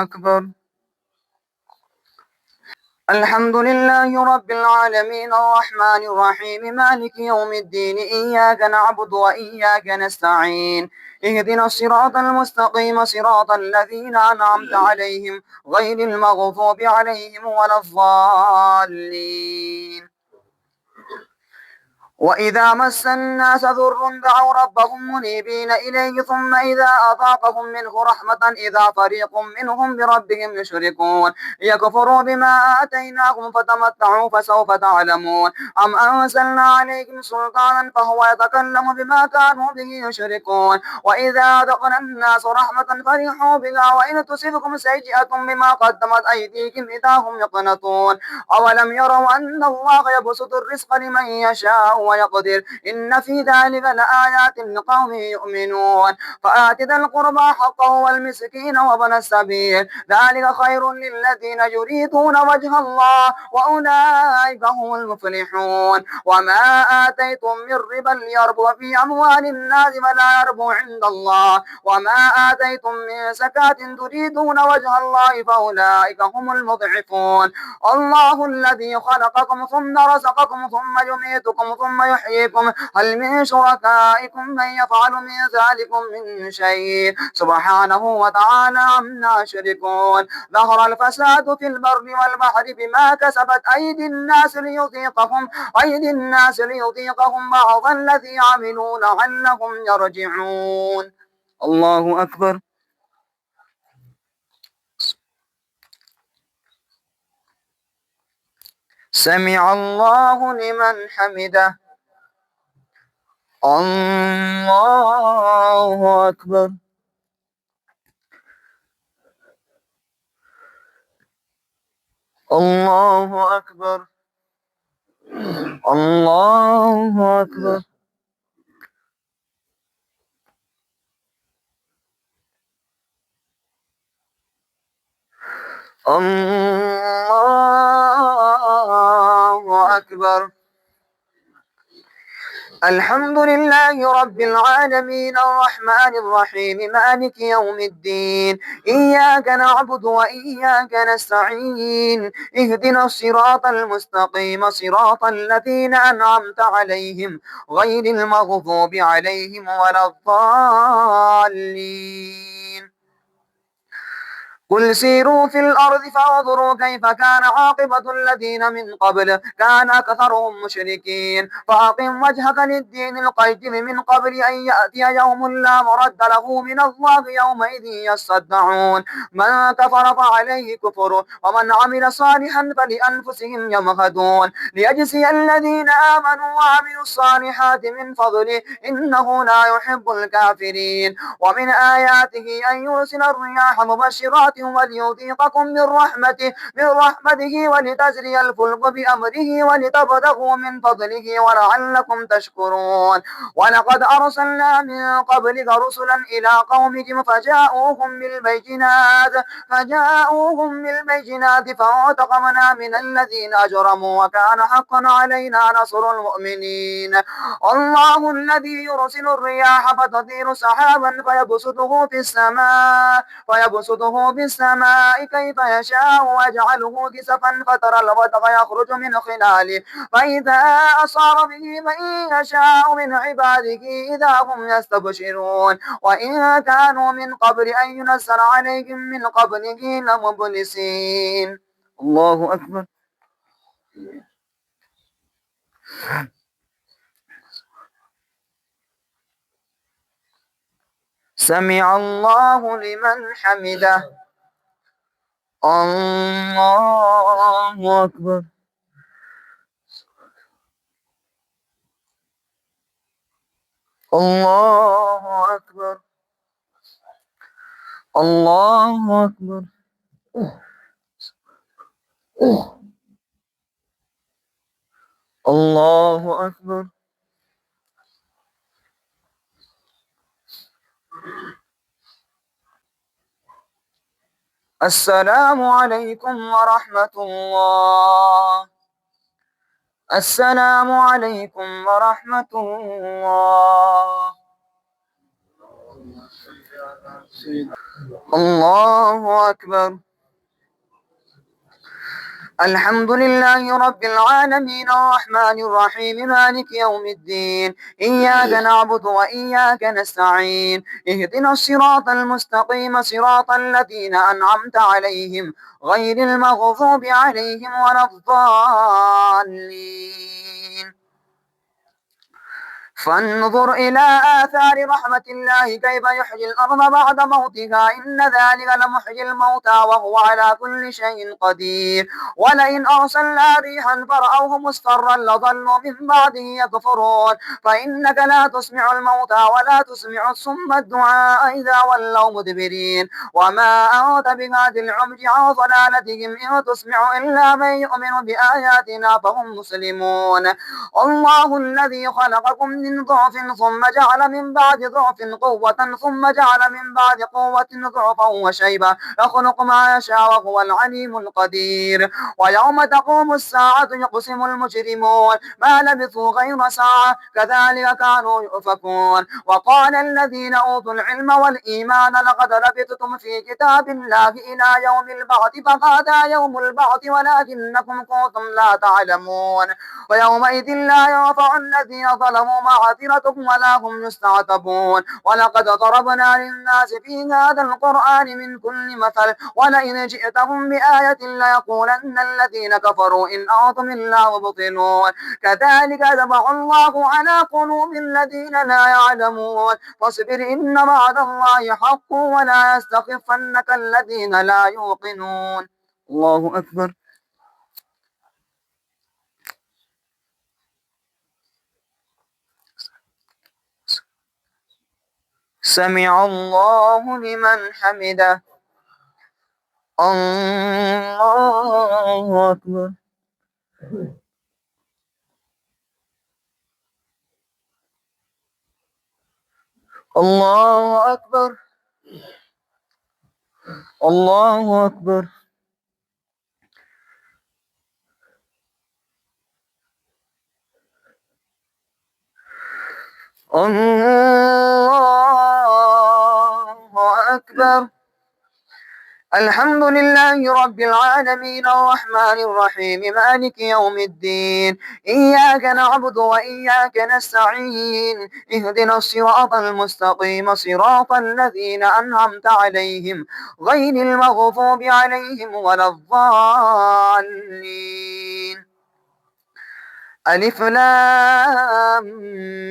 أكبر. الحمد لله رب العالمين الرحمن الرحيم مالك يوم الدين إياك نعبد وإياك نستعين اهدنا الصراط المستقيم صراط الذين أنعمت عليهم غير المغضوب عليهم ولا الضالين. وإذا مس الناس ضر دعوا ربهم منيبين إليه ثم إذا أذاقهم منه رحمة إذا فريق منهم بربهم يشركون ليكفروا بما آتيناهم فتمتعوا فسوف تعلمون أم أنزلنا عليهم سلطانا فهو يتكلم بما كانوا به يشركون وإذا أذقنا الناس رحمة فرحوا بها وإن تصبكم سيئة بما قدمت أيديكم إذا هم يقنطون أولم يروا أن الله يبسط الرزق لمن يشاء ويقدر إن في ذلك لآيات لقوم يؤمنون فآت ذا القربى حقه والمسكين وابن السبيل ذلك خير للذين يريدون وجه الله وأولئك هم المفلحون وما آتيتم من ربا ليربو في أموال الناس فلا يربو عند الله وما آتيتم من زكاة تريدون وجه الله فأولئك هم المضعفون الله الذي خلقكم ثم رزقكم ثم يميتكم ثم يحييكم هل من شركائكم من يفعل من ذلكم من شيء سبحانه وتعالى عما يشركون ظهر الفساد في البر والبحر بما كسبت أيدي الناس ليذيقهم بعض الذي عملوا لعلهم يرجعون. الله أكبر. سمع الله لمن حمده. الله أكبر. الله أكبر. الله أكبر. الله أكبر. الحمد لله رب العالمين الرحمن الرحيم مالك يوم الدين إياك نعبد وإياك نستعين اهدنا الصراط المستقيم صراط الذين أنعمت عليهم غير المغضوب عليهم ولا الضالين. قل سيروا في الأرض فانظروا كيف كان عاقبة الذين من قبل كان أكثرهم مشركين فأقم وجهك للدين القيم من قبل أن يأتي يوم لا مرد له من الله يومئذ يصدعون من كفر فعليه كفره ومن عمل صالحا فلأنفسهم يمهدون ليجزي الذين آمنوا وعملوا الصالحات من فضله إنه لا يحب الكافرين ومن آياته أن يرسل الرياح مبشرات وليذيقكم من رحمته ولتجري الفلك بأمره ولتبتغوا من فضله ولعلكم تشكرون ولقد أرسلنا من قبلك رسلا إلى قومهم فجاءوهم بالبينات فانتقمنا من الذين أجرموا وكان حقا علينا نصر المؤمنين الله الذي يرسل الرياح فتثير سحابا فيبسطه في السماء كيف يشاء ويجعله كسفا فترى الودق يخرج من خلاله فإذا أصاب به من يشاء من عباده إذا هم يستبشرون وإن كانوا من قبل أن ينزل عليهم من قبله لمبلسين. الله أكبر. سمع الله لمن حمده. الله أكبر. الله أكبر. الله أكبر. الله أكبر. السلام عليكم ورحمة الله. السلام عليكم ورحمة الله. الله أكبر. الحمد لله رب العالمين الرحمن الرحيم مالك يوم الدين، إياك نعبد وإياك نستعين، اهدنا الصراط المستقيم صراط الذين أنعمت عليهم غير المغضوب عليهم ولا الضالين. فانظر إلى آثار رحمة الله كيف يحيي الأرض بعد موتها، إن ذلك لمحيي الموتى وهو على كل شيء قدير. ولئن أرسلنا ريحا فرأوه مصفرا لظلوا من بعده يكفرون، فإنك لا تسمع الموتى ولا تسمع الصم الدعاء إذا ولوا مدبرين، وما أنت بهاد العمي عن ضلالتهم إن تسمع إلا من يؤمن بآياتنا فهم مسلمون. الله الذي خلقكم من ضعف ثم جعل من بعد ضعف قوة ثم جعل من بعد قوة ضعفا وشيبة يخلق ما يشاء وهو العليم القدير. ويوم تقوم الساعة يقسم المجرمون ما لبثوا غير ساعة كذلك كانوا يؤفكون. وقال الذين أوتوا العلم والإيمان لقد لبثتم في كتاب الله إلى يوم البعث فهذا يوم البعث ولكنكم كنتم لا تعلمون. ويومئذ لا ينفع الذين ظلموا معذرتهم ولا هم يستعتبون. ولقد ضربنا للناس في هذا القرآن من كل مثل ولئن جئتهم بآية ليقولن الذين كفروا إن أنتم إلا مبطلون. كذلك يطبع الله على قلوب الذين لا يعلمون. فاصبر إن وعد الله حق ولا يستخفنك الذين لا يوقنون. الله أكبر. سمع الله لمن حمده. الله أكبر. الله أكبر. الله أكبر. الله أكبر. الحمد لله رب العالمين الرحمن الرحيم مالك يوم الدين، إياك نعبد وإياك نستعين، اهدنا الصراط المستقيم صراط الذين أنعمت عليهم غير المغضوب عليهم ولا الضالين. ألف لام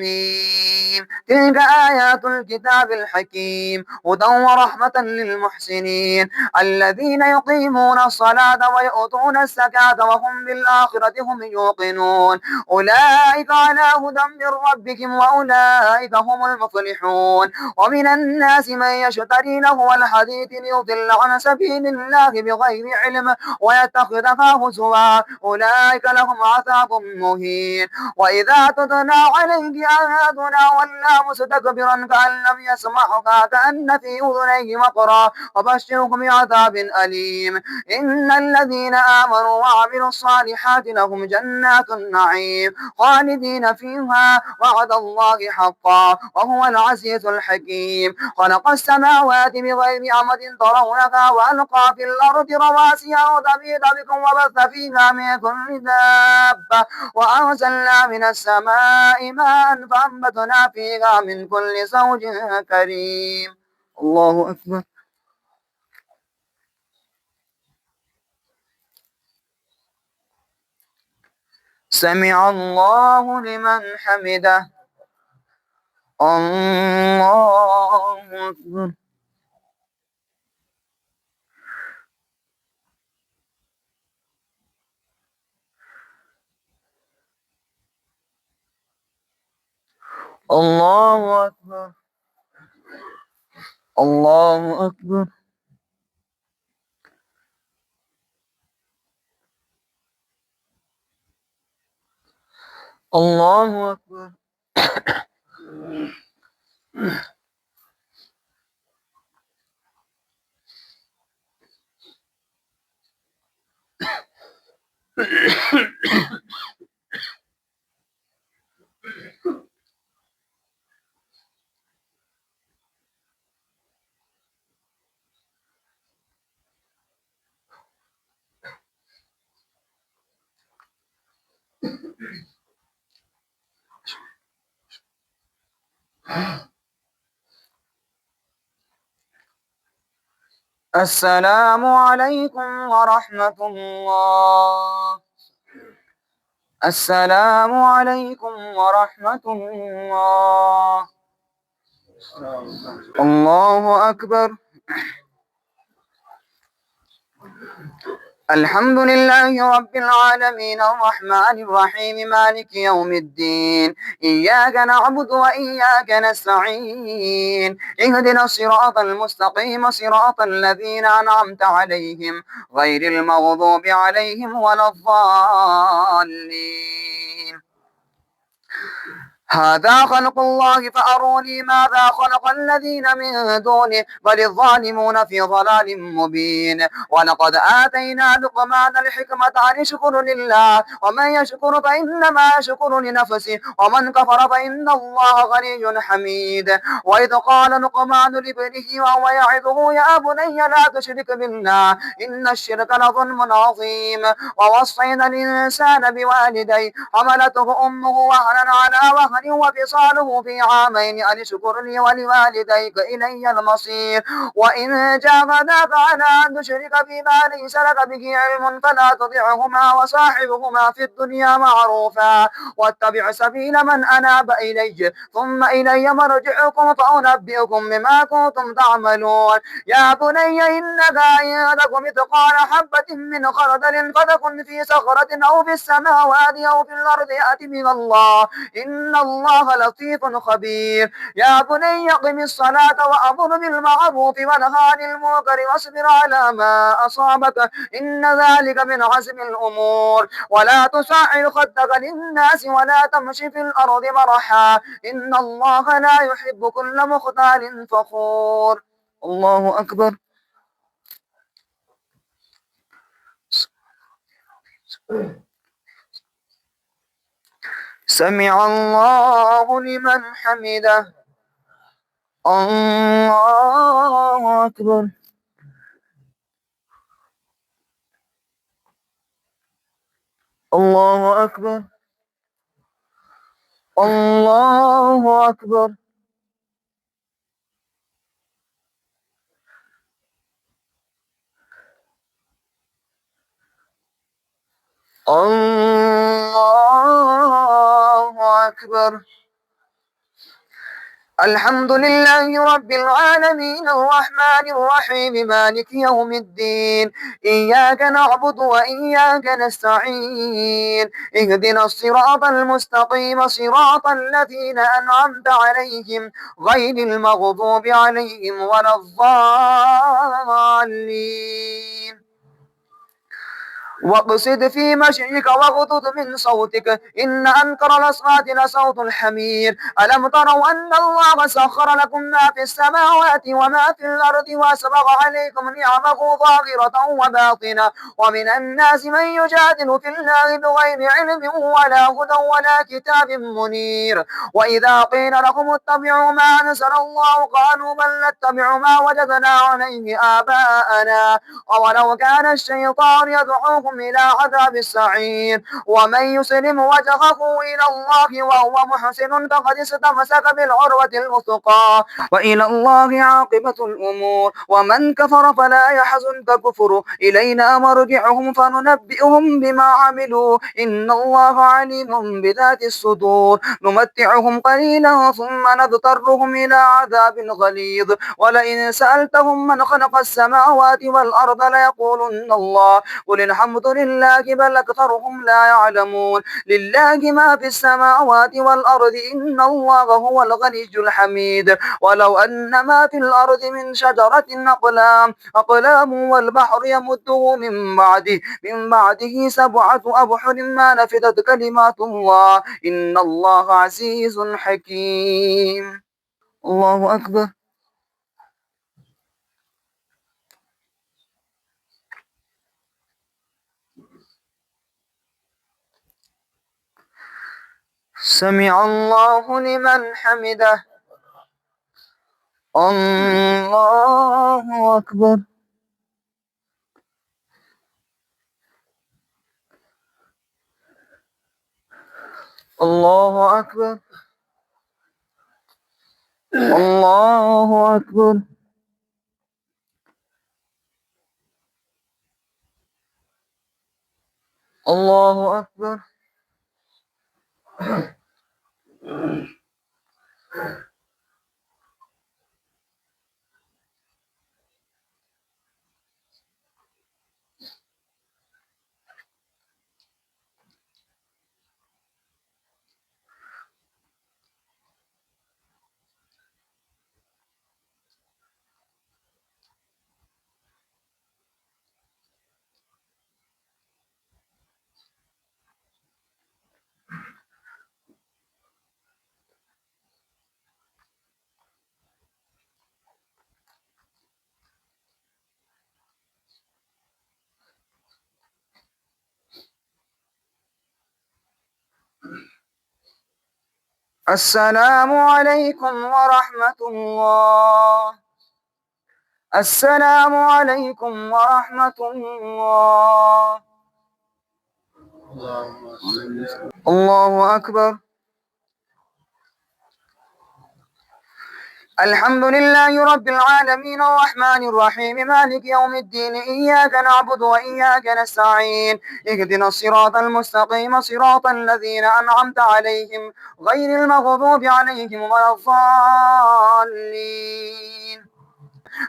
ميم. تلك آيات الكتاب الحكيم هدى ورحمة للمحسنين الذين يقيمون الصلاة ويؤتون الزكاة وهم بالآخرة هم يوقنون. أولئك على هدى من ربهم وأولئك هم المفلحون. ومن الناس من يشتري له الحديث ليضل عن سبيل الله بغير علم ويتخذها هزوا أولئك لهم عذاب مهين. وإذا تتلى عليه آياتنا ولى مستكبرا كأن لم يسمعها كأن في أذنيه وقرا وبشره بعذاب أليم. إن الذين آمنوا وعملوا الصالحات لهم جنات النعيم خالدين فيها وعد الله حقا وهو العزيز الحكيم. خلق السماوات بغير عمد ترونها وألقى في الأرض رواسي وتميد بكم وبث فيها من كل دابة وأنزلنا من السماء ماء فأنبتنا فيها من كل زوج كريم. الله أكبر. سمع الله لمن حمده. الله أكبر. الله أكبر. الله أكبر. الله أكبر. السلام عليكم ورحمة الله. السلام عليكم ورحمة الله. الله أكبر. الحمد لله رب العالمين الرحمن الرحيم مالك يوم الدين. إياك نعبد وإياك نستعين. اهدنا الصراط المستقيم صراط الذين أنعمت عليهم غير المغضوب عليهم ولا الضالين. هذا خلق الله فأروني ماذا خلق الذين من دونه بل الظالمون في ضلال مبين. ولقد آتينا لقمان الحكمة أن اشكر لله ومن يشكر فإنما يشكر لنفسه ومن كفر فإن الله غني حميد. وإذ قال لقمان لابنه وهو يعظه يا بني لا تشرك بالله إن الشرك لظلم عظيم. ووصينا الإنسان بوالديه حملته أمه وهنا على وهن وفصاله في عامين أن اشكر لي ولوالديك إلي المصير. وإن جاهداك على أن تشرك بما ليس لك به علم فلا تطعهما وصاحبهما في الدنيا معروفا واتبع سبيل من أناب إلي ثم إلي مرجعكم فأنبئكم بما كنتم تعملون. يا بني إنك إن تك مثقال حبة من خردل فتكن في صخرة أو في السماوات أو في الأرض يأت من الله إن الله لطيف خبير. يا بني أقم الصلاة وأمر بالمعروف ونهى عن المنكر واصبر على ما أصابك إن ذلك من عزم الأمور. ولا تصعر خدك للناس ولا تمشي في الأرض مرحا إن الله لا يحب كل مختال فخور. الله أكبر. سمع الله لمن حمده. الله أكبر. الله أكبر. الله أكبر. الله أكبر. الحمد لله رب العالمين الرحمن الرحيم مالك يوم الدين. إياك نعبد وإياك نستعين. اهدنا الصراط المستقيم صراط الذين أنعمت عليهم غير المغضوب عليهم ولا الضالين. واقصد في مشيك واغضض من صوتك إن أنكر الأصوات لصوت الحمير. ألم تروا أن الله سخر لكم ما في السماوات وما في الأرض وأسبغ عليكم نعمه ظاهرة وباطنة ومن الناس من يجادل في الله بغير علم ولا هدى ولا كتاب منير. وإذا قيل لهم اتبعوا ما أنزل الله قالوا بل نتبع ما وجدنا عليه آباءنا أولو كان الشيطان يدعوهم إلى عذاب السعير. ومن يسلم وجهه إلى الله وهو محسن فقد استمسك بالعروة الوثقى وإلى الله عاقبة الأمور. ومن كفر فلا يحزنك كفره إلينا مرجعهم فننبئهم بما عملوا إن الله عليم بذات الصدور. نمتعهم قليلا ثم نضطرهم إلى عذاب غليظ. ولئن سألتهم من خلق السماوات والأرض ليقولن الله قل الحمد لله بل أكثرهم لا يعلمون. لله ما في السماوات والأرض إن الله هو الغني الحميد. ولو أن ما في الأرض من شجرة أقلام والبحر يمده من بعده 7 أبحر ما نفدت كلمات الله إن الله عزيز حكيم. الله أكبر. سمع الله لمن حمده. الله أكبر. الله أكبر. الله أكبر. الله أكبر. السلام عليكم ورحمة الله. السلام عليكم ورحمة الله. الله أكبر. الحمد لله رب العالمين الرحمن الرحيم مالك يوم الدين إياك نعبد وإياك نستعين اهدنا الصراط المستقيم صراط الذين أنعمت عليهم غير المغضوب عليهم ولا الضالين.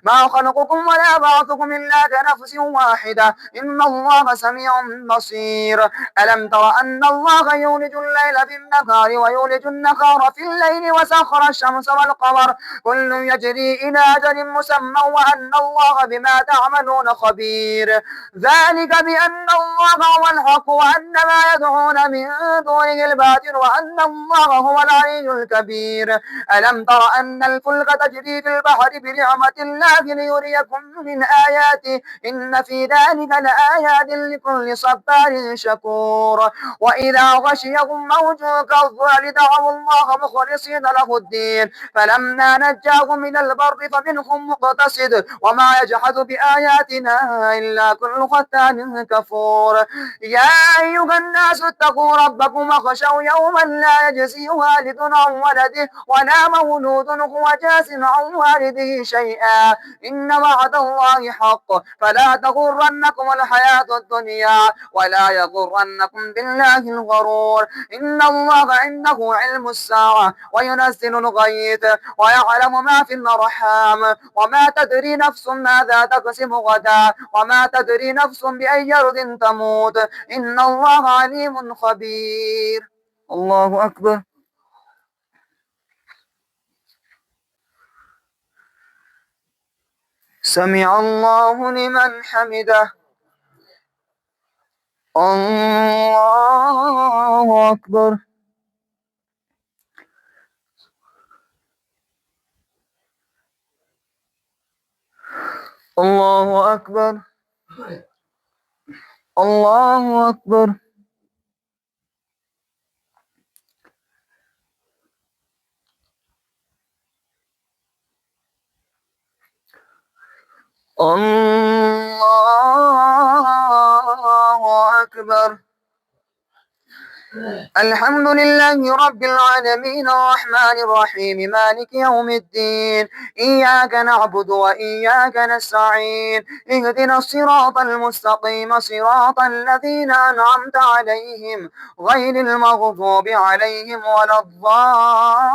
ما خلقكم ولا بعثكم إلا كنفس واحدة إن الله سميع بصير. ألم تر أن الله يولج الليل في النهار ويولج النهار في الليل وسخر الشمس والقمر كل يجري إلى أجل مسمى وأن الله بما تعملون خبير. ذلك بأن الله هو الحق وأن ما يدعون من دونه الباطل وأن الله هو العلي الكبير. ألم تر أن الفلك تجري في البحر بنعمة الله ليريكم من آياته إن في ذلك لآيات لكل صبار شكور. وإذا غشيهم موج كالظلل دعوا الله مخلصين له الدين فلما نجاهم من البر فمنهم مقتصد وما يجحد بآياتنا إلا كل ختان كفور. يا أيها الناس اتقوا ربكم واخشوا يوما لا يجزي والد عن ولده ولا مولود هو جاز عن والده شيئا إن وعد الله حق فلا تغرنكم الحياة الدنيا ولا يغرنكم بالله الغرور. إن الله عنده علم الساعة وينزل الغيث ويعلم ما في الأرحام وما تدري نفس ماذا تكسب غدا وما تدري نفس بأي أرض تموت إن الله عليم خبير. الله أكبر. سمع الله لمن حمده. الله أكبر. الله أكبر. الله أكبر. الله أكبر. الحمد لله رب العالمين الرحمن الرحيم مالك يوم الدين إياك نعبد وإياك نستعين اهدنا الصراط المستقيم صراط الذين أنعمت عليهم غير المغضوب عليهم ولا الضالين.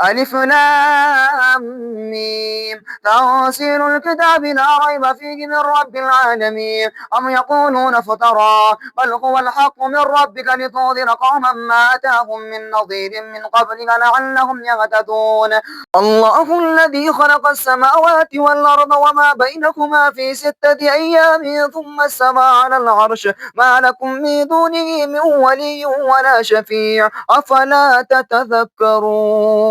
ألف لام ميم تنزيل الكتاب لا ريب فيه من رب العالمين أم يقولون افترى بل هو الحق من ربك لتنذر قوما ما أتاهم من نظير من قبلك لعلهم يهتدون. الله الذي خلق السماوات والأرض وما بينهما في 6 أيام ثم استوى على العرش ما لكم من دونه من ولي ولا شفيع أفلا تتذكرون.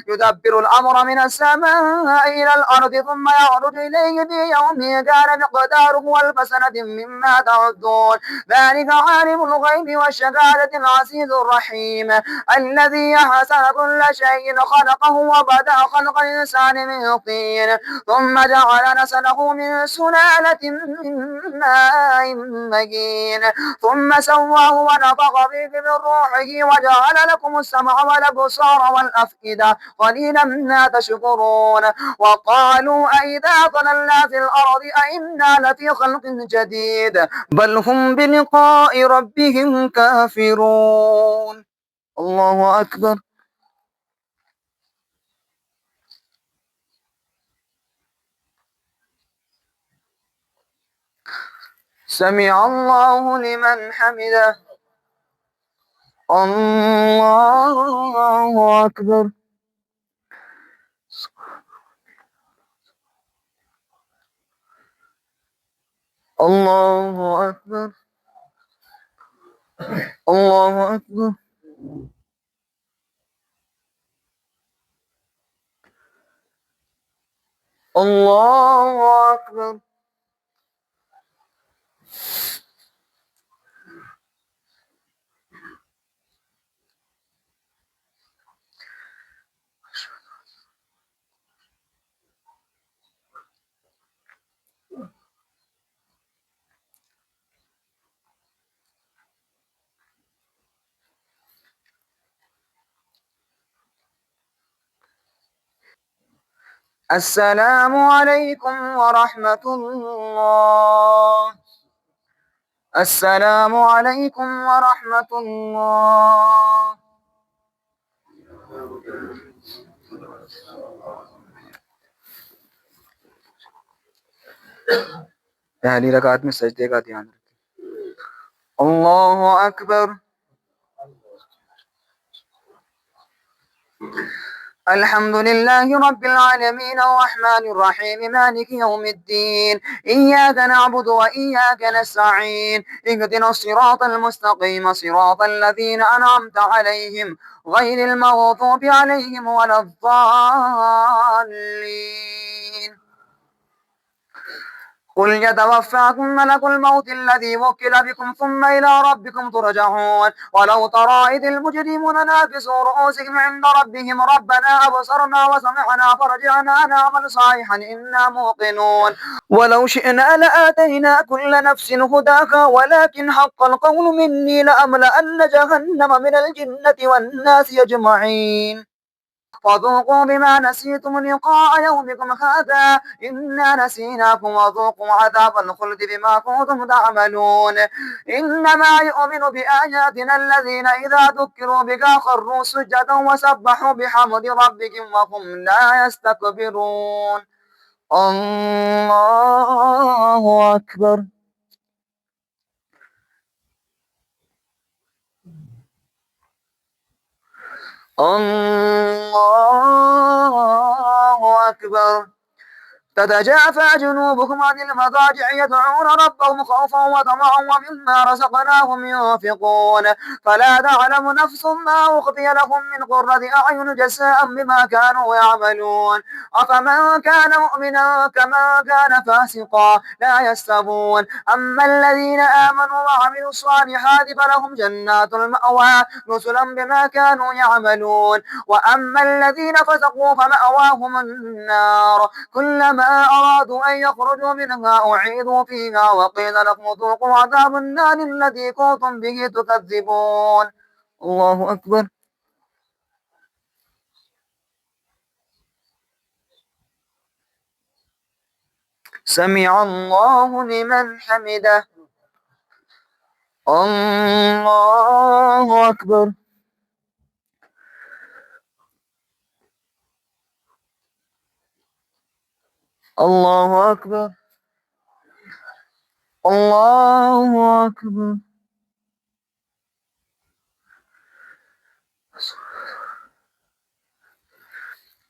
يدبر الأمر من السماء إلى الأرض ثم يعرج إليه في يوم كان مقداره ألف سنة مما تعدون ذلك عالم الغيب والشهادة العزيز الرحيم الذي أحسن كل شيء خلقه وبدأ خلق الإنسان من طين ثم جعل نسله من سلالة من ماء مهين ثم سواه ونفخ فيه من روحه وجعل لكم السمع والأبصار والأفئدة قليلا ما تشكرون وقالوا أئذا ضللنا في الأرض أئنا لفي خلق جديد بل هم بلقاء ربهم كافرون. الله أكبر. سمع الله لمن حمده. الله أكبر. الله أكبر. الله أكبر. الله أكبر. السلام عليكم ورحمة الله. السلام عليكم ورحمة الله. पहली रकात में सजदे का ध्यान रखें। अल्लाह अकबर। الحمد لله رب العالمين الرحمن الرحيم مالك يوم الدين إياك نعبد وإياك نستعين اهدنا الصراط المستقيم صراط الذين أنعمت عليهم غير المغضوب عليهم ولا الضالين. قل يتوفاكم ملك الموت الذي وكل بكم ثم إلى ربكم ترجعون ولو ترى إذ المجرمون ناكسوا رؤوسهم عند ربهم ربنا أبصرنا وسمعنا فرجعنا نعمل صالحا إنا موقنون ولو شئنا لآتينا كل نفس هداها ولكن حق القول مني لأملأن جهنم من الجنة والناس أجمعين فذوقوا بما نسيتم لقاء يومكم هذا إنا نسيناكم وذوقوا عذاب الخلد بما كنتم تعملون إنما يؤمن بآياتنا الذين إذا ذكروا بها خروا سجدا وسبحوا بحمد ربهم وهم لا يستكبرون. الله أكبر. الله أكبر. تتجافى جنوبهم عن المضاجع يدعون ربهم خوفا وطمعا ومما رزقناهم ينفقون فلا تعلم نفس ما أخفي لهم من قرة أعين جزاء بما كانوا يعملون أفمن كان مؤمنا كمن كان فاسقا لا يستوون أما الذين آمنوا وعملوا الصالحات فلهم جنات المأوى نزلا بما كانوا يعملون وأما الذين فسقوا فمأواهم النار كلما أرادوا أن يخرجوا منها أعيدوا فيها وقيل لهم ذوقوا عذاب النار الذي كنتم به تكذبون. الله أكبر. سمع الله لمن حمده. الله أكبر. الله أكبر. الله أكبر.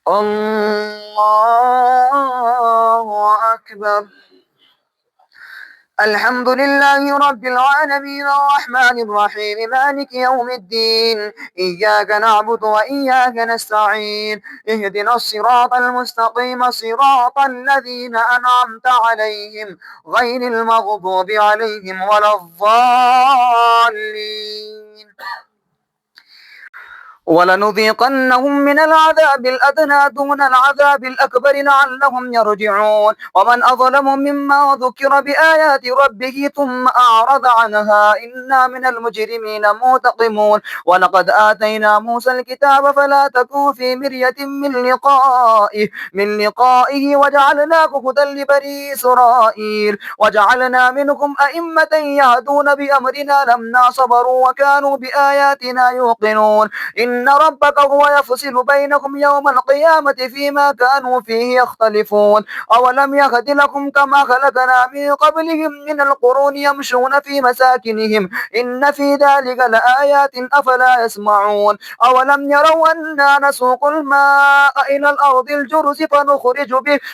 الله أكبر. الحمد لله رب العالمين الرحمن الرحيم مالك يوم الدين إياك نعبد وإياك نستعين اهدنا الصراط المستقيم صراط الذين أنعمت عليهم غير المغضوب عليهم ولا الضالين ولنذيقنهم من العذاب الأدنى دون العذاب الأكبر لعلهم يرجعون ومن أظلم مما ذكر بآيات ربه ثم أعرض عنها إنا من المجرمين منتقمون ولقد آتينا موسى الكتاب فلا تكن في مرية من لقائه وجعلناه هدى لبني إسرائيل وجعلنا منهم أئمة يهدون بأمرنا لما صبروا وكانوا بآياتنا يوقنون إن ربك هو يفصل بينكم يوم القيامة فيما كانوا فيه يختلفون أولم يهد لكم كما خلقنا من قبلهم من القرون يمشون في مساكنهم إن في ذلك لآيات أفلا يسمعون أولم يروا أنا نسوق الماء إلى الأرض الجرز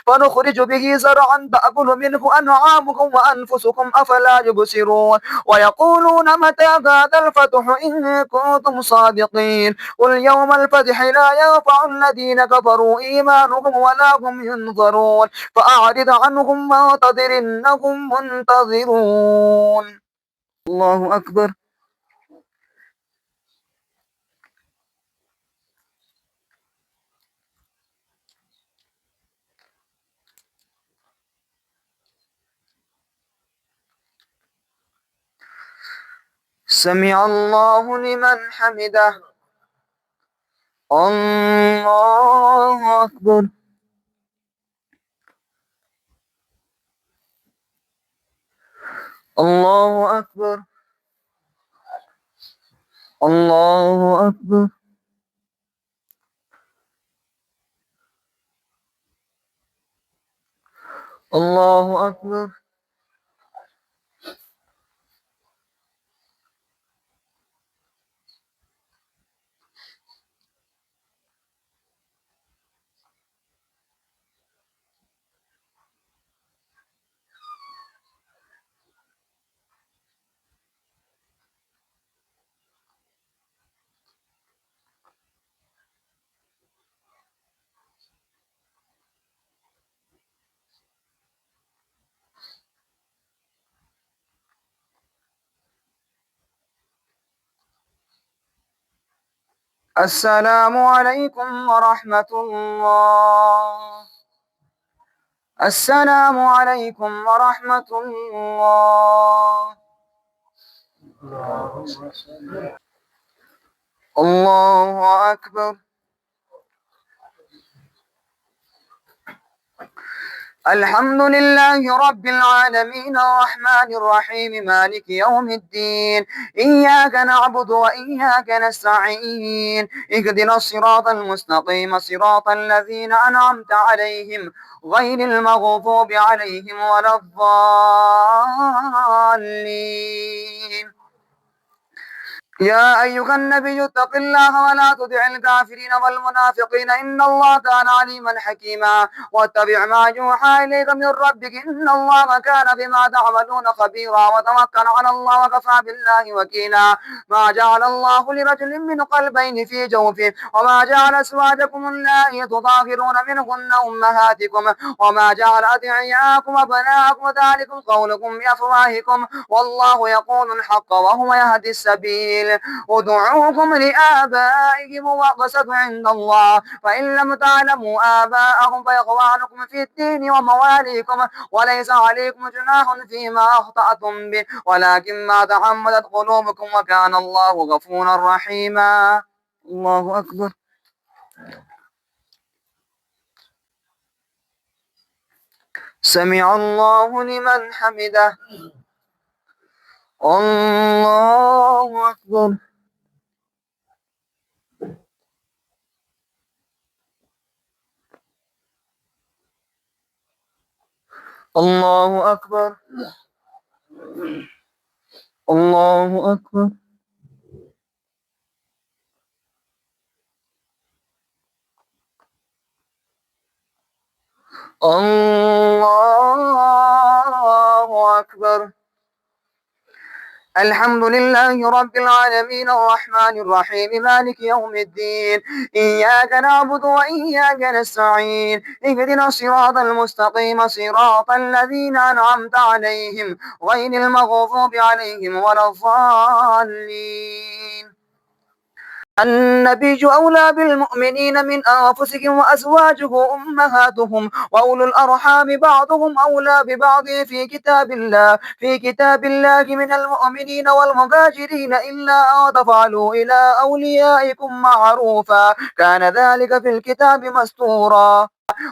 فنخرج به زرعا تأكل منه أنعامكم وأنفسكم أفلا يبصرون ويقولون متى هذا الفتح إن كنتم صادقين قل يوم الفتح لا ينفع الذين كفروا إيمانهم ولا هم ينظرون فأعرض عنهم وانتظر إنهم منتظرون. الله أكبر. سمع الله لمن حمده. الله أكبر. الله أكبر. الله أكبر. الله أكبر. السلام عليكم ورحمة الله. السلام عليكم ورحمة الله. الله أكبر. الحمد لله رب العالمين الرحمن الرحيم مالك يوم الدين إياك نعبد وإياك نستعين اهدنا الصراط المستقيم صراط الذين أنعمت عليهم غير المغضوب عليهم ولا الضالين. يا أيها النبي اتق الله ولا تطع الكافرين والمنافقين إن الله كان عليما حكيما واتبع ما يوحى إليك من ربك إن الله كان بما تعملون خبيرا وتوكل على الله وكفى بالله وكيلا. ما جعل الله لرجل من قلبين في جوفه وما جعل أزواجكم اللائي تظاهرون منهن أمهاتكم وما جعل أدعياءكم أبناءكم ذلكم قولكم بأفواهكم والله يقول الحق وهو يهدي السبيل. ادعوهم لآبائهم واقسطوا عند الله فإن لم تعلموا آباءهم فإخوانكم في الدين ومواليكم وليس عليكم جناح فيما أخطأتم به ولكن ما تعمدت قلوبكم وكان الله غفورا رحيما. الله أكبر. سمع الله لمن حمده. الله أكبر. الله أكبر. الله أكبر. الله أكبر. الحمد لله رب العالمين الرحمن الرحيم مالك يوم الدين. إياك نعبد وإياك نستعين. اهدنا الصراط المستقيم صراط الذين أنعمت عليهم غير المغضوب عليهم ولا الضالين. النبي أولى بالمؤمنين من أنفسهم وأزواجه أمهاتهم وأولو الأرحام بعضهم أولى ببعض في كتاب الله من المؤمنين والمهاجرين إلا أن تفعلوا إلى أوليائكم معروفا كان ذلك في الكتاب مسطورا.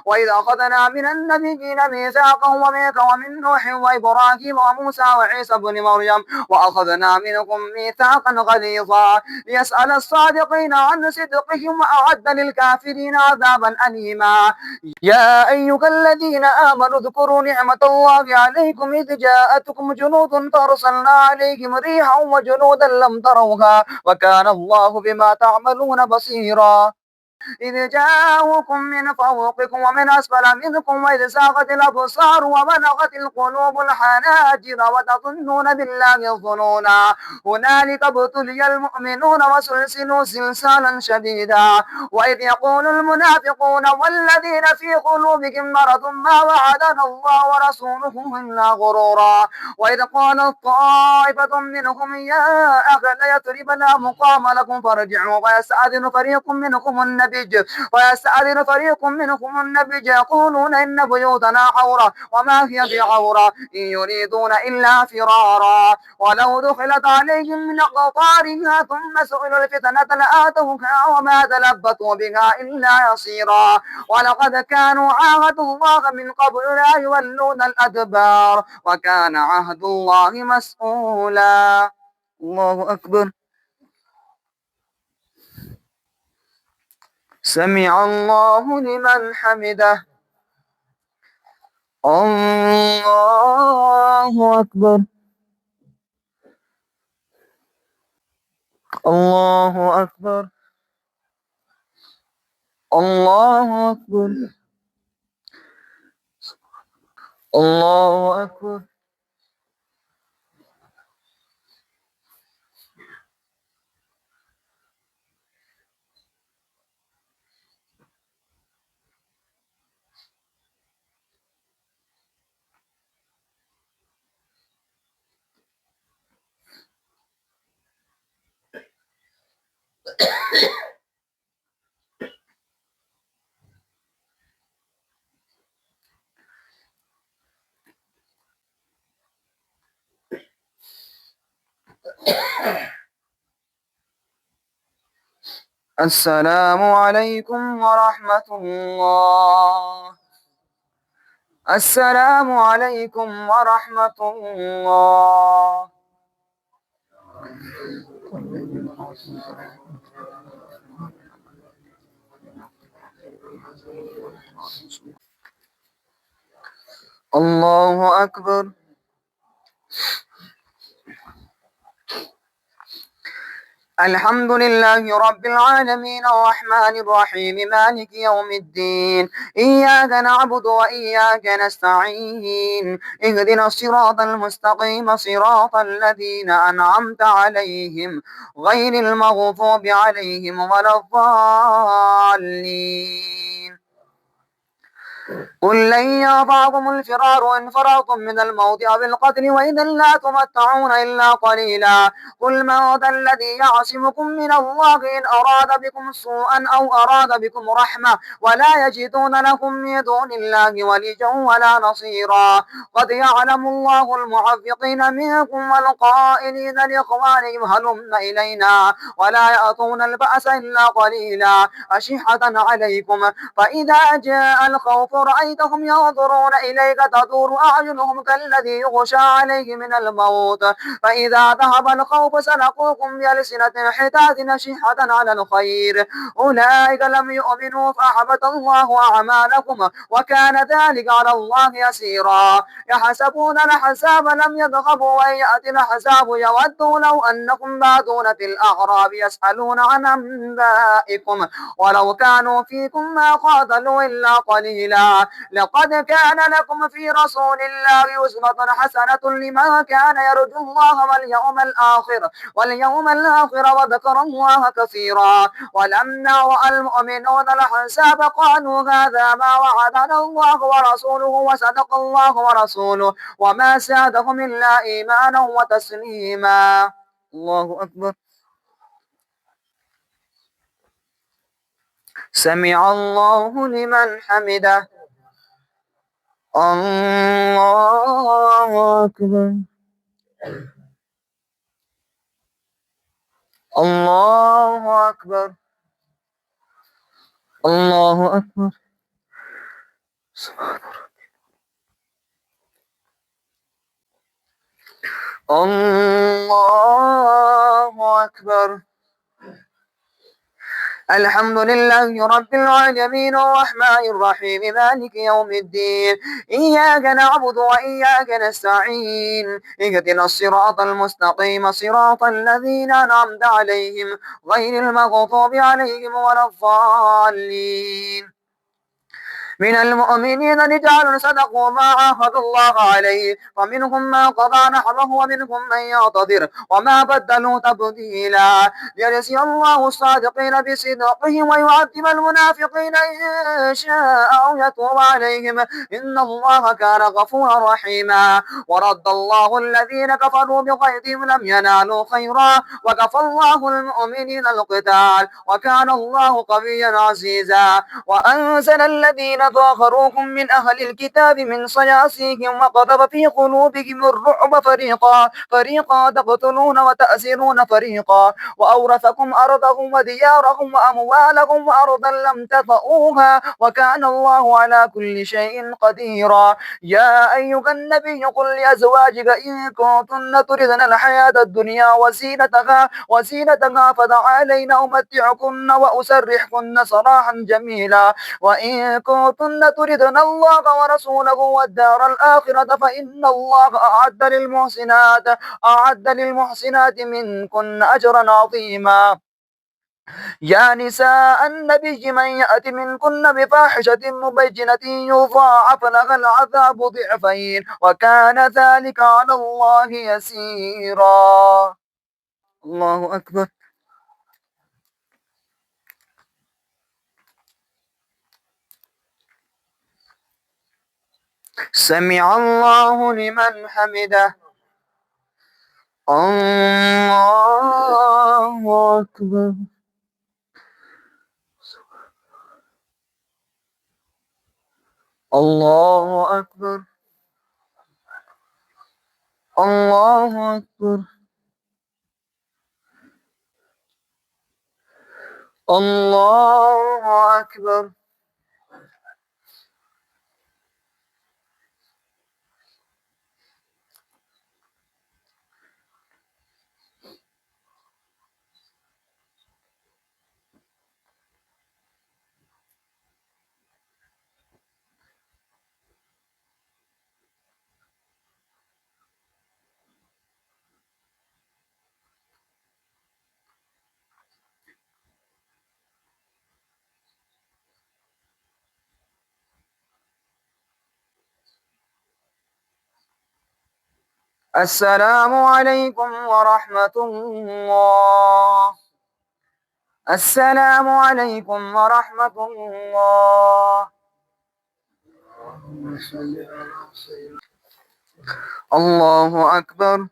وإذا أخذنا من النبيين ميثاقهم ومنك ومن نوح وإبراهيم وموسى وعيسى بن مريم وأخذنا منكم ميثاقا غليظا ليسأل الصادقين عن صدقهم وأعد للكافرين عذابا أليما. يا أيها الذين آمنوا اذكروا نعمة الله عليكم إذ جاءتكم جنود فأرسلنا عليهم ريحا وجنودا لم تروها وكان الله بما تعملون بصيرا. إذ جاءوكم من فوقكم ومن أسفل منكم وإذ زاغت الأبصار وبلغت القلوب الحناجر وتظنون بالله الظنونا هنالك ابتلي المؤمنون وسلسلوا زلزالا شديدا. وإذ يقول المنافقون والذين في قلوبهم مرض ما وعدنا الله ورسوله إلا غرورا. وإذ قالت طائفة منهم يا أهل يثرب لا مقام لكم فارجعوا ويستأذن فريق منهم النبي يقولون إن بيوتنا عورة وما هي بعورة إن يريدون إلا فرارا ولو دخلت عليهم من أقطارها ثم سئلوا الفتنة لآتوها وما تلبثوا بها إلا يسيرا. ولقد كانوا عاهدوا الله من قبل لا يولون الأدبار وكان عهد الله مسؤولا. الله أكبر. سمع الله لمن حمده. الله أكبر. الله أكبر. الله أكبر. الله أكبر. السلام عليكم ورحمة الله. السلام عليكم ورحمة الله. الله أكبر. الحمد لله رب العالمين الرحمن الرحيم مالك يوم الدين. إياك نعبد وإياك نستعين. اهدنا الصراط المستقيم صراط الذين أنعمت عليهم غير المغضوب عليهم ولا الضالين. قل لن ينفعكم الفرار إن فررتم من الموت أو القتل وإذا لا تمتعون إلا قليلا. قل من ذا الذي يعصمكم من الله إن أراد بكم سوءا أو أراد بكم رحمة ولا يجدون لكم من دون الله وليا ولا نصيرا. قد يعلم الله المعوقين منكم والقائلين لإخوانهم هلم إلينا ولا يأتون البأس إلا قليلا أشحة عليكم فإذا جاء الخوف رأيتهم ينظرون إليك تدور أعينهم كالذي يغشى عليه من الموت فإذا ذهب الخوف سلقوكم بألسنة حداد أشحة على الخير أولئك لم يؤمنوا فأحبط الله أعمالكم وكان ذلك على الله يسيرا. يحسبون الأحزاب لم يذهبوا وإن يأتي الأحزاب يودوا لو أنكم بادون في الأعراب يسألون عن أنبائكم ولو كانوا فيكم ما قاتلوا إلا قليلا سبيلا. لقد كان لكم في رسول الله أسوة حسنة لمن كان يرجو الله واليوم الآخر وذكر الله كثيرا. ولما رأى المؤمنون الأحزاب قالوا هذا ما وعدنا الله ورسوله وصدق الله ورسوله وما زادهم إلا إيمانا وتسليما. الله أكبر. سمع الله لمن حمده. الله أكبر. الله أكبر. الله أكبر. سبحان الله أكبر. الحمد لله رب العالمين الرحمن الرحيم مالك يوم الدين. إياك نعبد وإياك نستعين. اهدنا الصراط المستقيم صراط الذين أنعمت عليهم غير المغضوب عليهم ولا الضالين. من المؤمنين رجال صدقوا ما عاهدوا الله عليه فمنهم من قضى نحبه ومنهم من ينتظر وما بدلوا تبديلا. ليجزي الله الصادقين بصدقهم ويعذب المنافقين إن شاء أو يتوب عليهم إن الله كان غفورا رحيما. ورد الله الذين كفروا بغيظهم لم ينالوا خيرا وكفى الله المؤمنين القتال وكان الله قويا عزيزا. وأنزل الذين ظاهروكم من أهل الكتاب من صياصيهم وقذف في قلوبهم الرعب فريقا تقتلون وتأسرون فريقا وأورثكم أرضهم وديارهم وأموالهم وأرضا لم تطئوها وكان الله على كل شيء قديرا. يا أيها النبي قل لأزواجك إن كنتن تردن الحياة الدنيا وزينتها فتعالين أمتعكن وأسرحكن سراحا جميلا. وإن كنتن تردن الله ورسوله والدار الآخرة فإن الله أعد للمحسنات منكن أجرا عظيما. يا نساء النبي من يأت منكن بفاحشة مبينة يضاعف لها العذاب ضعفين وكان ذلك على الله يسيرا. الله أكبر. سمع الله لمن حمده. الله أكبر. الله أكبر. الله أكبر. الله أكبر. السلام عليكم ورحمة الله. السلام عليكم ورحمة الله. الله أكبر.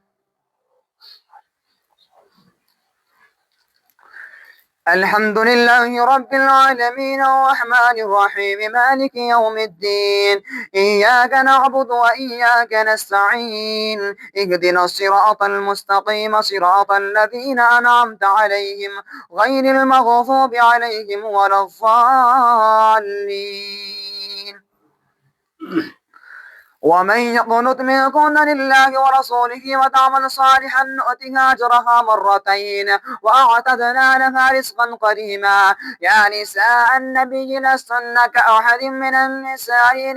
الحمد لله رب العالمين الرحمن الرحيم مالك يوم الدين. إياك نعبد وإياك نستعين. اهدنا الصراط المستقيم صراط الذين أنعمت عليهم غير المغضوب عليهم ولا الضالين. ومن يقنت منكن لله ورسوله وتعمل صالحا نؤتها أجرها مرتين وأعتدنا لها رزقا كريما. يا نساء النبي لستن كأحد من النساء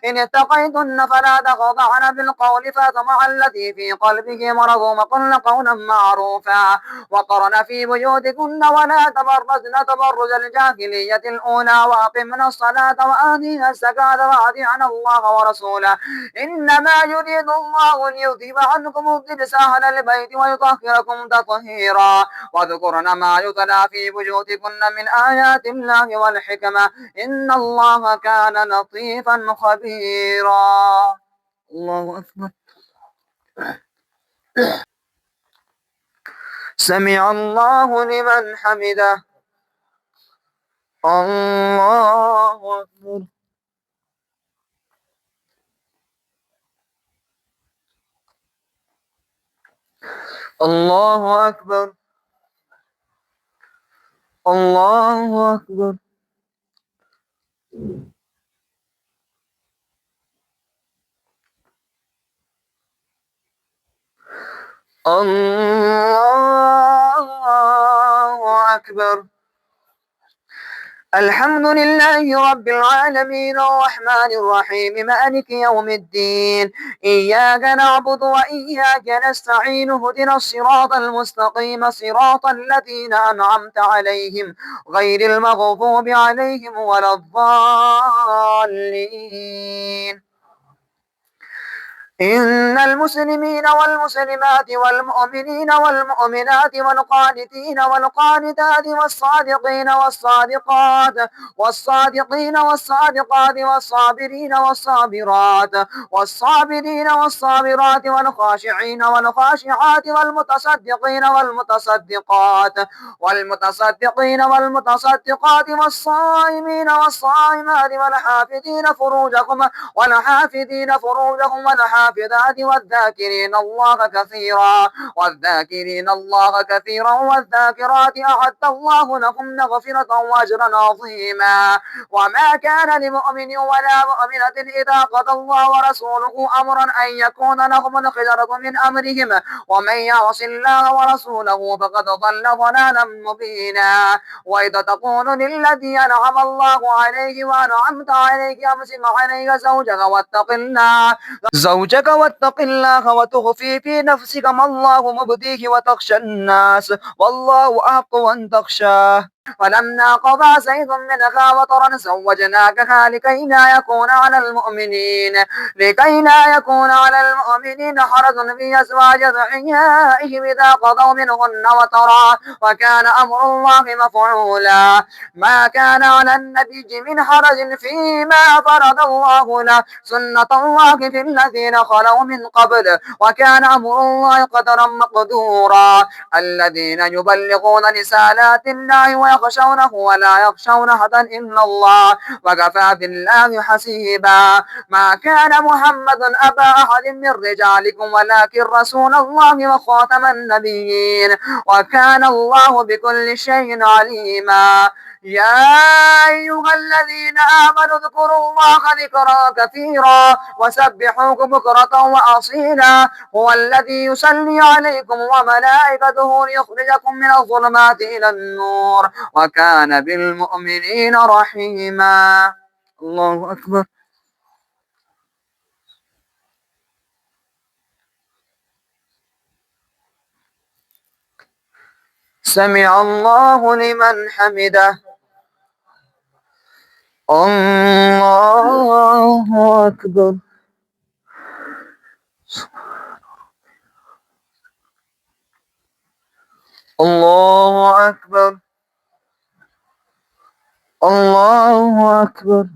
إن اتقيتن فلا تخضعن بالقول فيطمع الذي في قلبه مرض وقلن قولا معروفا وقرن في بيوتكن ولا تبرجن تبرج الجاهلية الأولى وأقمنا الصلاة وآتينا الزكاة وأطيعنا الله ورسوله إنما يريد الله ليذهب عنكم الرجس أهل البيت ويطهركم تطهيرا واذكرن ما يتلى في بيوتكن من آيات الله والحكمة إن الله كان لطيفا خبيرا. الله أكبر. سمع الله لمن حمده. الله أكبر. الله أكبر. الله أكبر. الله أكبر. الحمد لله رب العالمين الرحمن الرحيم مالك يوم الدين إياك نعبد وإياك نستعين اهدنا الصراط المستقيم صراط الذين أنعمت عليهم غير المغضوب عليهم ولا الضالين. إن المسلمين والمسلمات والمؤمنين والمؤمنات والقانتين والقانتات والصادقين والصادقات والصابرين والصابرات والصابرين والصابرات والخاشعين والخاشعات والمتصدقين والمتصدقات والصائمين والصائمات والحافظين فروجهم والحافظات والذاكرين الله كثيرا والذاكرات أعد الله لهم مغفرة وأجرا عظيما. وما كان لمؤمن ولا مؤمنة إذا قضى الله ورسوله أمرا أن يكون لهم الخيرة من أمرهم ومن يعص الله ورسوله فقد ضل ضلالا مبينا. وإذا تقول للذي أنعم الله عليه وأنعمت عليه أمسك عليك زوجك واتق الله وتخفي في نفسك ما الله مبديه وتخشى الناس والله أحق أن تخشاه. فلما قضى زيد منها وطرا زوجناكها لكي لا يكون على المؤمنين حرج في أزواج أدعيائهم إذا قضوا منهن وطرا وكان أمر الله مفعولا. ما كان على النبي من حرج فيما فرض الله له سنة الله في الذين خلوا من قبل وكان أمر الله قدرا مقدورا. الذين يبلغون رسالات الله ويخشونه ولا يخشون أحدا إلا الله وكفى بالله حسيبا. ما كان محمد أبا أحد من رجالكم ولكن رسول الله وخاتم النبيين وكان الله بكل شيء عليما. يا أيها الذين آمنوا اذكروا الله ذكرا كثيرا وسبحوه بكرة وأصيلا هو الذي يصلي عليكم وملائكته ليخرجكم من الظلمات إلى النور وكان بالمؤمنين رحيما. الله أكبر. سمع الله لمن حمده. الله أكبر. الله أكبر. الله أكبر.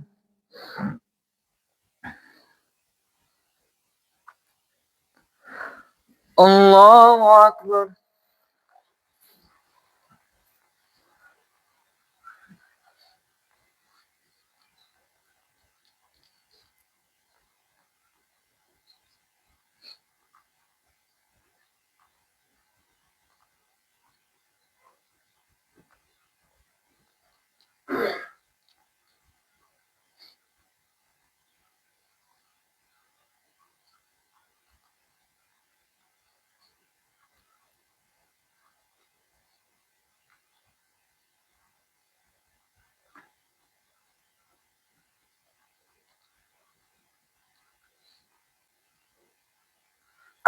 الله أكبر.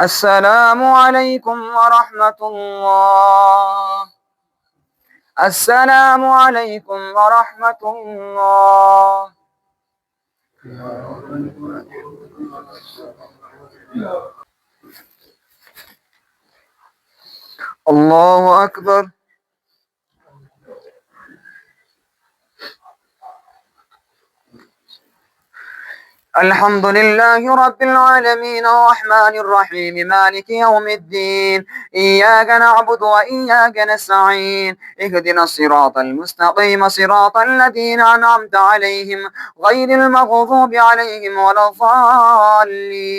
السلام عليكم ورحمة الله. السلام عليكم ورحمة الله. الله أكبر. الحمد لله رب العالمين الرحمن الرحيم مالك يوم الدين. إياك نعبد وإياك نستعين، اهدنا الصراط المستقيم صراط الذين أنعمت عليهم غير المغضوب عليهم ولا الضالين.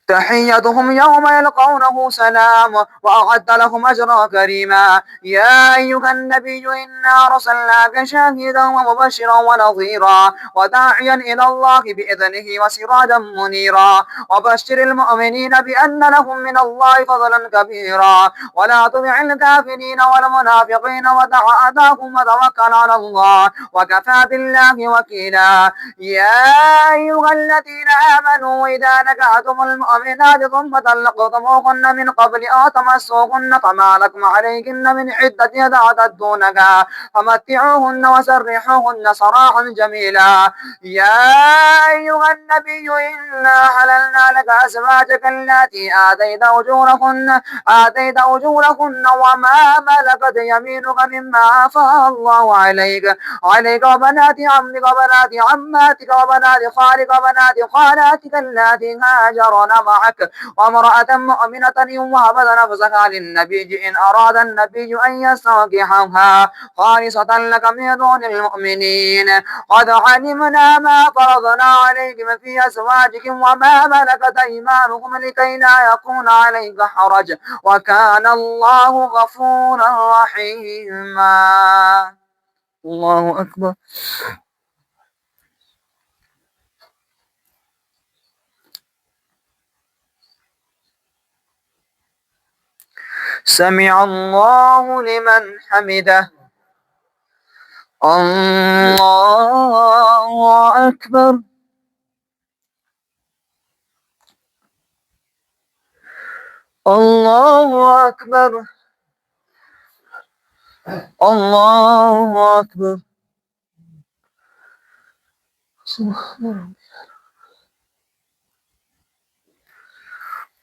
تحيتهم يوم يلقونه سلام وأعد لهم أجرا كريما. يا أيها النبي إنا أرسلناك شاهدا ومبشرا ونظيرا وداعيا إلى الله بإذنه وسراجا منيرا، وبشر المؤمنين بأن لهم من الله فضلا كبيرا، ولا تطع الكافرين والمنافقين ودع أذاهم وتوكل على الله وكفى بالله وكيلا. يا أيها الذين آمنوا إذا نكحتم المؤمنات ثم طلقتموهن من قبل أن تمسوهن فما لكم عليهن من عدة تعتدونها فمتعوهن وسرحوهن سراحا جميلا. يا أيها النبي إنا حللنا لك أزواجك التي آتيت أجورهن وما ملكت يمينك مما أفاء الله عليك وبنات عمك وبنات عماتك وبنات خالك وبنات خالاتك اللاتي هاجرن معك وامرأة مؤمنة إن وهبت نفسها للنبي إن أراد النبي أن يستنكحها خالصة لك من دون المؤمنين. قد علمنا ما فرضنا عليكم في أزواجكم وما ملكت أيمانكم لكي لا يكون عليك حرج وكان الله غفورا رحيما. الله أكبر. سمع الله لمن حمده. الله أكبر. الله أكبر. الله أكبر.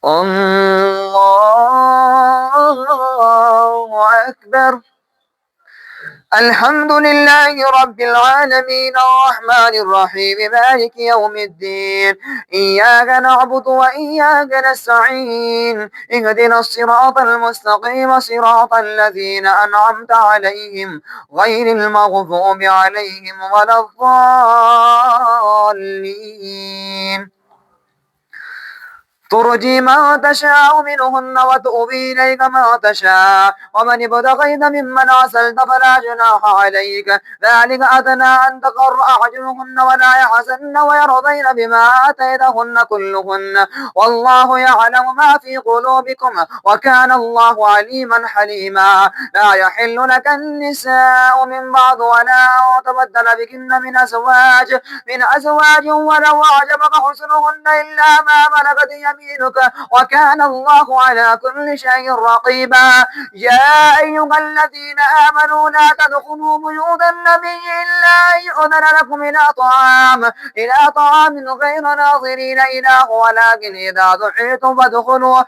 الله أكبر. الحمد لله رب العالمين الرحمن الرحيم مالك يوم الدين. إياك نعبد وإياك نستعين، اهدنا الصراط المستقيم صراط الذين أنعمت عليهم غير المغضوب عليهم ولا الضالين. ترجي ما تشاء منهن وتؤوي إليك ما تشاء، ومن ابتغيت ممن عزلت فلا جناح عليك، ذلك أدنى أن تقر أعينهن ولا يحزن ويرضين بما آتيتهن كلهن، والله يعلم ما في قلوبكم وكان الله عليما حليما. لا يحل لك النساء من بعد ولا أن تبدل بكن من أزواج ولو أعجبك حسنهن إلا ما ملكت يمينك وكان الله على كل شيء رقيبا. يا أيها الذين آمنوا لا تدخلوا بيوت النبي إلا أن يؤذن لكم إلى طعام غير ناظرين إله ولكن إذا دعيتم فادخلوا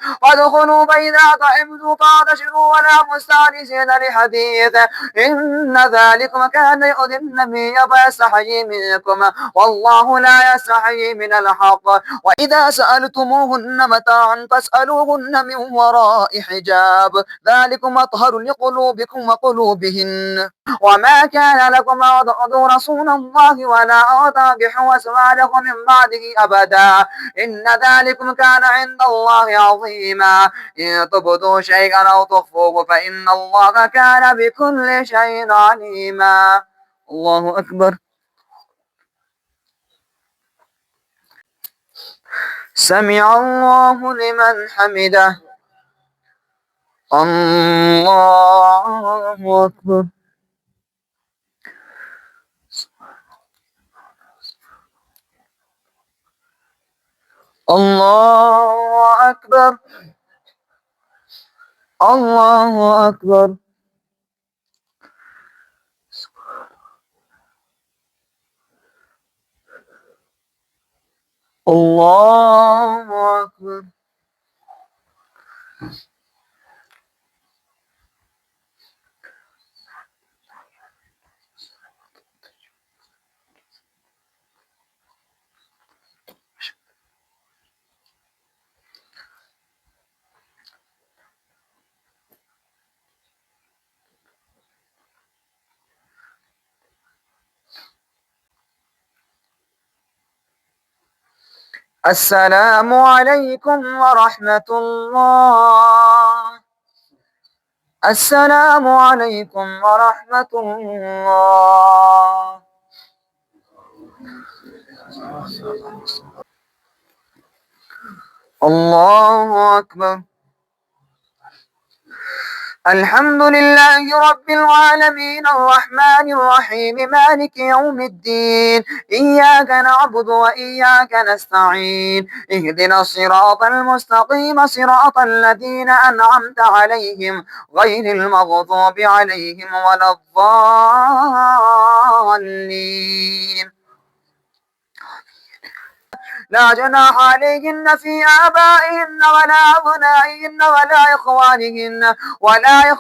فإذا طعمتم فاعتشروا ولا مستأنسين لحديث إن ذلكم كان يؤذي النبي فيستحيي منكم والله لا يستحيي من الحق. وإذا سألتموهن متاعا فاسألوهن من وراء حجاب ذلكم أطهر لقلوبكم وقلوبهن. وما كان لكم أن تؤذوا رسول الله ولا أن تنكحوا أزواجكم من بعده أبدا إن ذلكم كان عند الله عظيما. إن تبدوا شيئا أو تخفوه فإن الله كان بكل شيء عليما. الله أكبر. سمع الله لمن حمده. الله أكبر. الله أكبر. الله أكبر. الله أكبر. السلام عليكم ورحمة الله. السلام عليكم ورحمة الله. الله أكبر. الحمد لله رب العالمين الرحمن الرحيم مالك يوم الدين إياك نعبد وإياك نستعين اهدنا الصراط المستقيم صراط الذين أنعمت عليهم غير المغضوب عليهم ولا الضالين. لا جناح عليهن في آبائهن ولا أبنائهن ولا إخوانهن ولا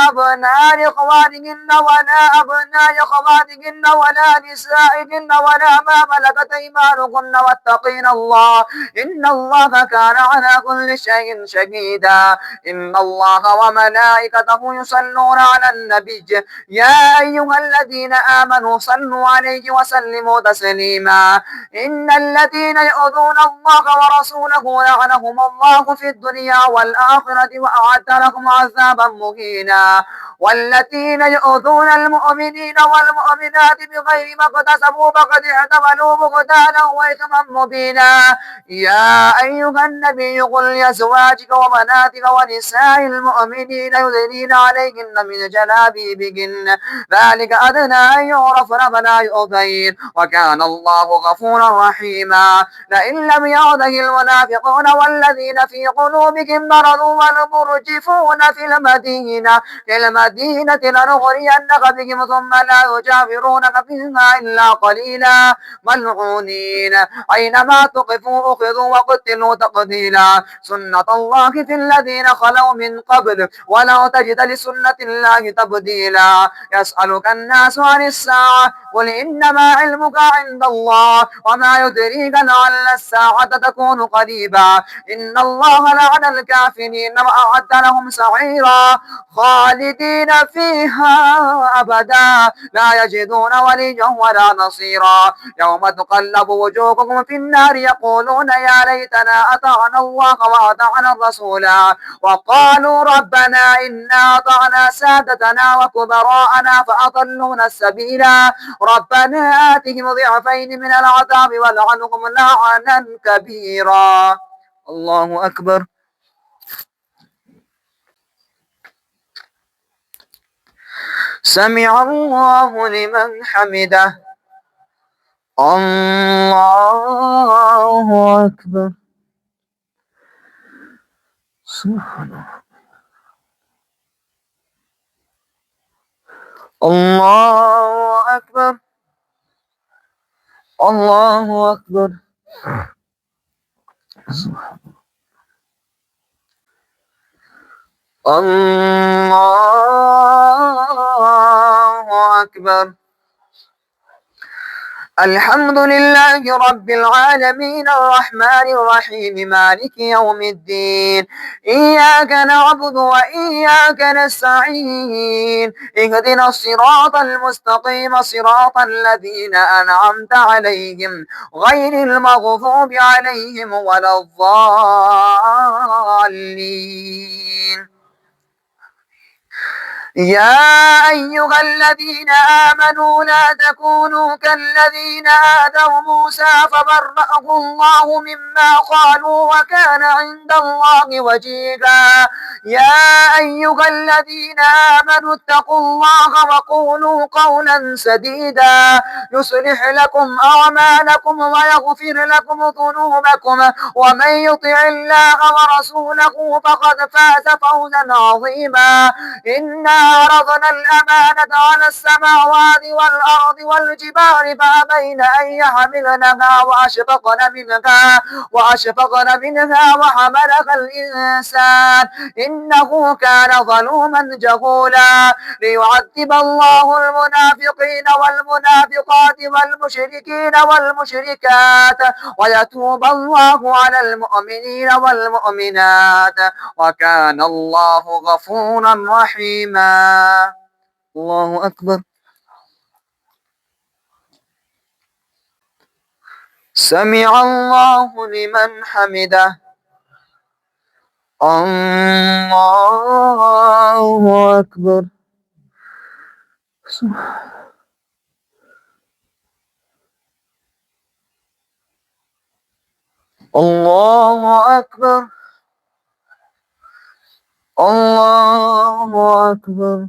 أبناء إخوانهن ولا أبناء أخواتهن ولا نسائهن ولا ما ملكت أيمانهن واتقين الله إن الله كان على كل شيء شهيدا. إن الله وملائكته يصلون على النبي يا أيها الذين آمنوا صلوا عليه وسلموا تسليما. إن الذين يؤذون الله ورسوله لعنهم الله في الدنيا والآخرة وأعد لهم عذابا مهينا. والذين يؤذون المؤمنين والمؤمنات بغير ما اكتسبوا فقد احتملوا بهتانا وإثما مبينا. يا أيها النبي قل لأزواجك وبناتك ونساء المؤمنين يدنين عليهن من جلابيبهن ذلك أدنى أن يعرفن فلا يؤذين وكان الله غفورا رحيما. لئن لم يعده المنافقون والذين في قلوبهم مرض والمرجفون في المدينة لنغرينك بهم ثم لا يجاورونك فيها إلا قليلا ملعونين أينما تقفوا أخذوا وقتلوا تقتيلا. سنة الله في الذين خلوا من قبل ولا تجد لسنة الله تبديلا. يسألك الناس عن الساعة قل إنما علمك عند الله وما يدريك لعل الساعة تكون قريبا. إن الله لعن الكافرين وأعد لهم سعيرا خالدين فيها أبدا لا يجدون وليا ولا نصيرا. يوم تقلب وجوهكم في النار يقولون يا ليتنا أطعنا الله وأطعنا الرسولا وقالوا ربنا إنا أطعنا سادتنا وكبراءنا فأضلونا السبيلا ربنا آتهم ضعفين من العذاب والعنهم لعنا كبيرا. الله أكبر. سمع الله لمن حمده. الله أكبر. سبحان الله أكبر. الله أكبر. الله أكبر. الحمد لله رب العالمين الرحمن الرحيم مالك يوم الدين إياك نعبد وإياك نستعين اهدنا الصراط المستقيم صراط الذين أنعمت عليهم غير المغضوب عليهم ولا الضالين. يا أيها الذين آمنوا لا تكونوا كالذين آذوا موسى فبرأه الله مما قالوا وكان عند الله وجيها. يا أيها الذين آمنوا اتقوا الله وقولوا قولا سديدا يصلح لكم أعمالكم ويغفر لكم ذنوبكم ومن يطع الله ورسوله فقد فاز فوزا عظيما. إنا عرضنا الأمانة على السماوات والأرض والجبال فأبين أن يحملنها وأشفقن منها وحملها الإنسان إنه كان ظلوما جهولا. ليعذب الله المنافقين والمنافقات والمشركين والمشركات ويتوب الله على المؤمنين والمؤمنات وكان الله غفورا رحيما. الله أكبر. سمع الله لمن حمده. الله أكبر. الله أكبر. الله أكبر.